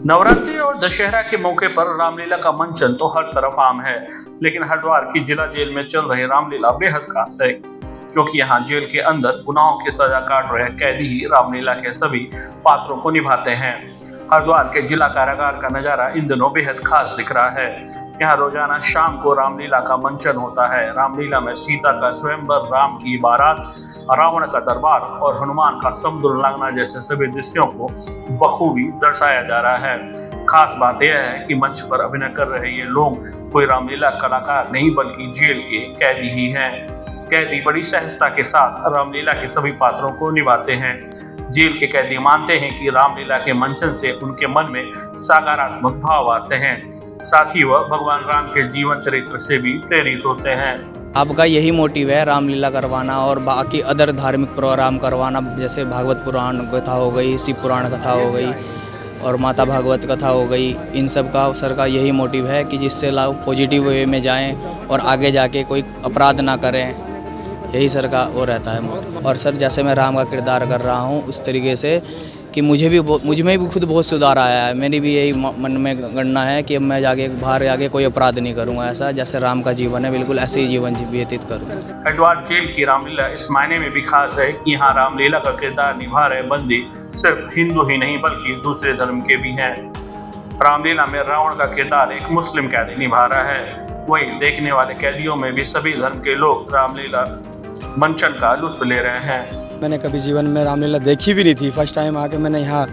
नवरात्रि और दशहरा के मौके पर रामलीला का मंचन तो हर तरफ आम है, लेकिन हरिद्वार की जिला जेल में चल रही रामलीला बेहद खास है, क्योंकि यहाँ जेल के अंदर गुनाहों की सजा काट रहे कैदी ही रामलीला के सभी पात्रों को निभाते हैं। हरिद्वार के जिला कारागार का नजारा इन दिनों बेहद खास दिख रहा है। यहाँ रोजाना शाम को रामलीला का मंचन होता है। रामलीला में सीता का स्वयंवर, राम की बारात, रावण का दरबार और हनुमान का समुद्र उल्लंघना जैसे सभी दृश्यों को बखूबी दर्शाया जा रहा है। खास बात यह है कि मंच पर अभिनय कर रहे ये लोग कोई रामलीला कलाकार नहीं बल्कि जेल के कैदी ही हैं। कैदी बड़ी सहजता के साथ रामलीला के सभी पात्रों को निभाते हैं। जेल के कैदी मानते हैं कि रामलीला के मंचन से उनके मन में सकारात्मक भाव आते हैं, साथ ही वह भगवान राम के जीवन चरित्र से भी प्रेरित होते हैं। आपका यही मोटिव है रामलीला करवाना और बाकी अदर धार्मिक प्रोग्राम करवाना, जैसे भागवत पुराण कथा हो गई, शिव पुराण कथा हो गई और माता भागवत कथा हो गई। इन सब का सर का यही मोटिव है कि जिससे लोग पॉजिटिव वे में जाएं और आगे जाके कोई अपराध ना करें, यही सर का वो रहता है मोटिव। और सर जैसे मैं राम का किरदार कर रहा हूँ उस तरीके से कि मुझ में भी खुद बहुत सुधार आया है। मेरी भी यही मन में गणना है कि अब मैं जाके बाहर जाके कोई अपराध नहीं करूँगा, ऐसा जैसे राम का जीवन है बिल्कुल ऐसे ही जीवन व्यतीत करूँगा। हरिद्वार जेल की रामलीला इस मायने में भी खास है कि यहाँ रामलीला का किरदार निभा रहे बंदी सिर्फ हिंदू ही नहीं बल्कि दूसरे धर्म के भी हैं। रामलीला में रावण का किरदार एक मुस्लिम कैदी निभा रहा है, वहीं देखने वाले कैदियों में भी सभी धर्म के लोग रामलीला मंचन का लुत्फ ले रहे हैं। मैंने कभी जीवन में रामलीला देखी भी नहीं थी। फर्स्ट टाइम आके मैंने यहाँ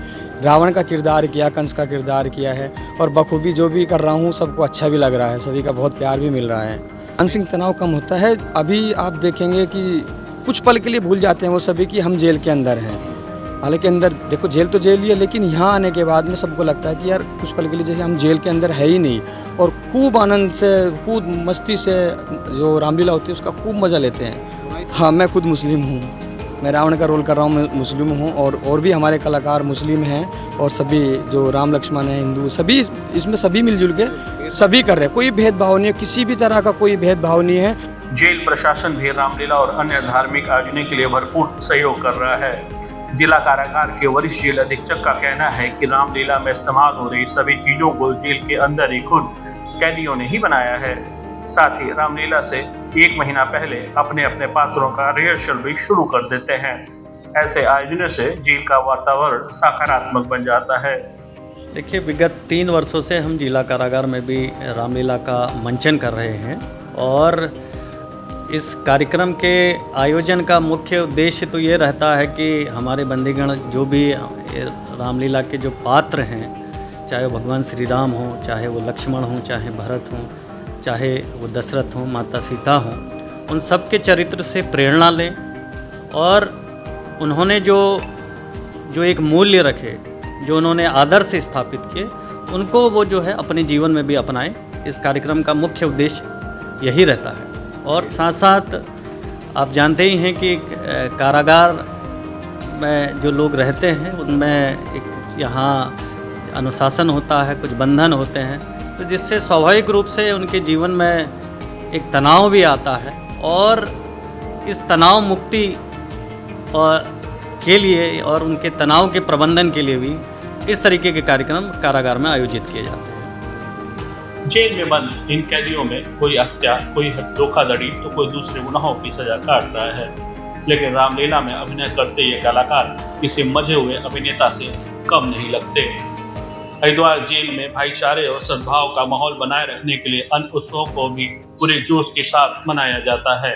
रावण का किरदार किया, कंस का किरदार किया है और बखूबी जो भी कर रहा हूँ सबको अच्छा भी लग रहा है, सभी का बहुत प्यार भी मिल रहा है। मानसिक तनाव कम होता है। अभी आप देखेंगे कि कुछ पल के लिए भूल जाते हैं वो सभी कि हम जेल के अंदर हैं। हालांकि अंदर देखो जेल तो जेल ही है, लेकिन यहाँ आने के बाद में सबको लगता है कि यार कुछ पल के लिए जैसे हम जेल के अंदर है ही नहीं, और खूब आनंद से खूब मस्ती से जो रामलीला होती है उसका खूब मज़ा लेते हैं। हाँ, मैं खुद मुस्लिम हूँ, मैं रावण का रोल कर रहा हूँ, मैं मुस्लिम हूँ और भी हमारे कलाकार मुस्लिम हैं और सभी जो राम लक्ष्मण हैं हिंदू, सभी इसमें सभी मिलजुल के सभी कर रहे हैं। कोई भेदभाव नहीं है, किसी भी तरह का कोई भेदभाव नहीं है। जेल प्रशासन भी रामलीला और अन्य धार्मिक आयोजनों के लिए भरपूर सहयोग कर रहा है। जिला कारागार के वरिष्ठ जेल अधीक्षक का कहना है कि रामलीला में इस्तेमाल हो रही सभी चीजों को जेल के अंदर ही खुद कैदियों ने ही बनाया है। साथ ही रामलीला से 1 महीना पहले अपने अपने पात्रों का रिहर्सल भी शुरू कर देते हैं। ऐसे आयोजनों से जेल का वातावरण सकारात्मक बन जाता है। देखिए, विगत 3 वर्षों से हम जिला कारागार में भी रामलीला का मंचन कर रहे हैं और इस कार्यक्रम के आयोजन का मुख्य उद्देश्य तो ये रहता है कि हमारे बंदीगण जो भी रामलीला के जो पात्र हैं, चाहे वो भगवान श्री राम हों, चाहे वो लक्ष्मण हों, चाहे भरत हों, चाहे वो दशरथ हों, माता सीता हों, उन सब के चरित्र से प्रेरणा लें और उन्होंने जो एक मूल्य रखे, जो उन्होंने आदर्श स्थापित किए, उनको वो जो है अपने जीवन में भी अपनाएं। इस कार्यक्रम का मुख्य उद्देश्य यही रहता है। और साथ साथ आप जानते ही हैं कि कारागार में जो लोग रहते हैं उनमें एक यहाँ अनुशासन होता है, कुछ बंधन होते हैं, तो जिससे स्वाभाविक रूप से उनके जीवन में एक तनाव भी आता है और इस तनाव मुक्ति के लिए और उनके तनाव के प्रबंधन के लिए भी इस तरीके के कार्यक्रम कारागार में आयोजित किए जाते हैं। जेल में बंद इन कैदियों में कोई हत्या, कोई धोखाधड़ी तो कोई दूसरे गुनाहों की सजा काट रहा है, लेकिन रामलीला में अभिनय करते ये कलाकार किसी मजे हुए अभिनेता से कम नहीं लगते। हरिद्वार जेल में भाईचारे और सद्भाव का माहौल बनाए रखने के लिए अन्य उत्सवों को भी पूरे जोश के साथ मनाया जाता है।